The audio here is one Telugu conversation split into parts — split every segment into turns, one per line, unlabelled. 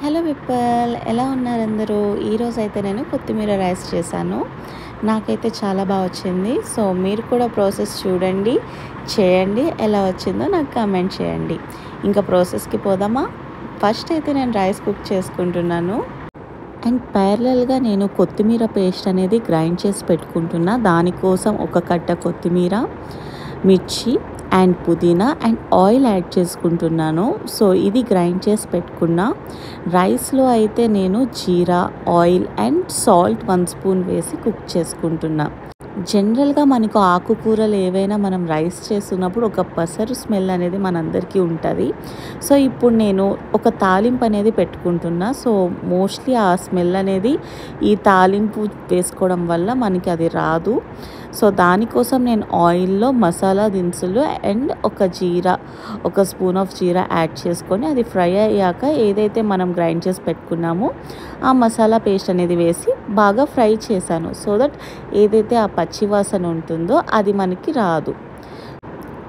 హలో పీపుల్, ఎలా ఉన్నారు అందరూ? ఈరోజు అయితే నేను కొత్తిమీర రైస్ చేశాను. నాకైతే చాలా బాగా వచ్చింది. సో మీరు కూడా ప్రాసెస్ చూడండి, చేయండి. ఎలా వచ్చిందో నాకు కామెంట్ చేయండి. ఇంకా ప్రాసెస్కి పోదామా? ఫస్ట్ అయితే నేను రైస్ కుక్ చేసుకుంటున్నాను. అండ్ ప్యారలల్గా నేను కొత్తిమీర పేస్ట్ అనేది గ్రైండ్ చేసి పెట్టుకుంటున్నా. దానికోసం ఒక కట్ట కొత్తిమీర, మిర్చి అండ్ పుదీనా అండ్ ఆయిల్ యాడ్ చేసుకుంటున్నాను. సో ఇది గ్రైండ్ చేసి పెట్టుకున్న రైస్లో అయితే నేను జీరా, ఆయిల్ అండ్ సాల్ట్ 1 స్పూన్ వేసి కుక్ చేసుకుంటున్నా. జనరల్గా మనకు ఆకుకూరలు ఏవైనా మనం రైస్ చేస్తున్నప్పుడు ఒక పసరు స్మెల్ అనేది మనందరికీ ఉంటుంది. సో ఇప్పుడు నేను ఒక తాలింపు అనేది పెట్టుకుంటున్నా. సో మోస్ట్లీ ఆ స్మెల్ అనేది ఈ తాలింపు వేసుకోవడం వల్ల మనకి అది రాదు. సో దానికోసం నేను ఆయిల్లో మసాలా దినుసులు అండ్ ఒక స్పూన్ ఆఫ్ జీరా యాడ్ చేసుకొని అది ఫ్రై అయ్యాక ఏదైతే మనం గ్రైండ్ చేసి పెట్టుకున్నామో ఆ మసాలా పేస్ట్ అనేది వేసి బాగా ఫ్రై చేశాను. సో దట్ ఏదైతే ఆ పచ్చివాసన ఉంటుందో అది మనకి రాదు.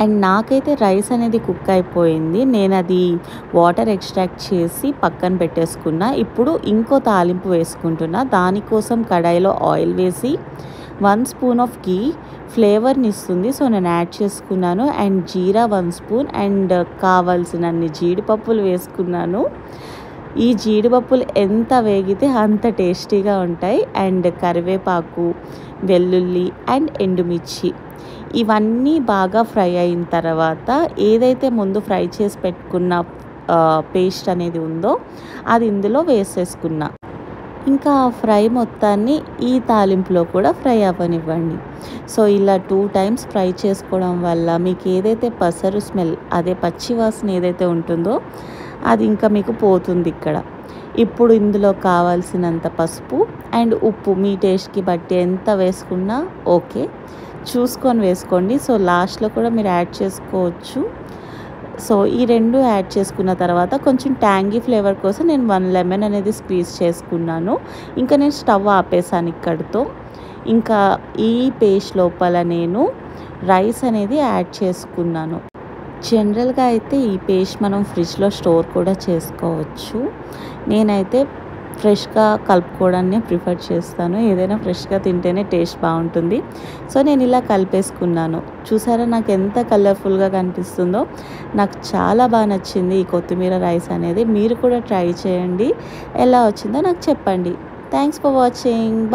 అండ్ నాకైతే రైస్ అనేది కుక్ అయిపోయింది. నేను అది వాటర్ ఎక్స్ట్రాక్ట్ చేసి పక్కన పెట్టేసుకున్నా. ఇప్పుడు ఇంకో తాలింపు వేసుకుంటున్నా. దానికోసం కడాయిలో ఆయిల్ వేసి 1 స్పూన్ ఆఫ్ గీ ఫ్లేవర్ని ఇస్తుంది. సో నేను యాడ్ చేసుకున్నాను. అండ్ జీరా 1 స్పూన్ అండ్ కావాల్సినన్ని జీడిపప్పులు వేసుకున్నాను. ఈ జీడిపప్పులు ఎంత వేగితే అంత టేస్టీగా ఉంటాయి. అండ్ కరివేపాకు, వెల్లుల్లి అండ్ ఎండుమిర్చి ఇవన్నీ బాగా ఫ్రై అయిన తర్వాత ఏదైతే ముందు ఫ్రై చేసి పెట్టుకున్న పేస్ట్ అనేది ఉందో అది ఇందులో వేసేసుకున్నా. ఇంకా ఆ ఫ్రై మొత్తాన్ని ఈ తాలింపులో కూడా ఫ్రై అవ్వనివ్వండి. సో ఇలా 2 టైమ్స్ ఫ్రై చేసుకోవడం వల్ల మీకు ఏదైతే పసరు స్మెల్, అదే పచ్చివాసన ఏదైతే ఉంటుందో అది ఇంకా మీకు పోతుంది ఇక్కడ. ఇప్పుడు ఇందులో కావాల్సినంత పసుపు అండ్ ఉప్పు మీ టేస్ట్కి బట్టి ఎంత వేసుకున్నా ఓకే, చూసుకొని వేసుకోండి. సో లాస్ట్లో కూడా మీరు యాడ్ చేసుకోవచ్చు. సో ఈ రెండు యాడ్ చేసుకున్న తర్వాత కొంచెం ట్యాంగీ ఫ్లేవర్ కోసం నేను 1 లెమన్ అనేది స్క్వీజ్ చేసుకున్నాను. ఇంకా నేను స్టవ్ ఆపేసాను ఇక్కడితో. ఇంకా ఈ పేస్ట్ లోపల నేను రైస్ అనేది యాడ్ చేసుకున్నాను. జనరల్గా అయితే ఈ పేస్ట్ మనం ఫ్రిడ్జ్లో స్టోర్ కూడా చేసుకోవచ్చు. నేనైతే ఫ్రెష్గా కలుపుకోవడాన్ని ప్రిఫర్ చేస్తాను. ఏదైనా ఫ్రెష్గా తింటేనే టేస్ట్ బాగుంటుంది. సో నేను ఇలా కలిపేసుకున్నాను. చూసారా నాకు ఎంత కలర్ఫుల్గా కనిపిస్తుందో. నాకు చాలా బాగా నచ్చింది ఈ కొత్తిమీర రైస్ అనేది. మీరు కూడా ట్రై చేయండి. ఎలా వచ్చిందో నాకు చెప్పండి. Thanks for watching.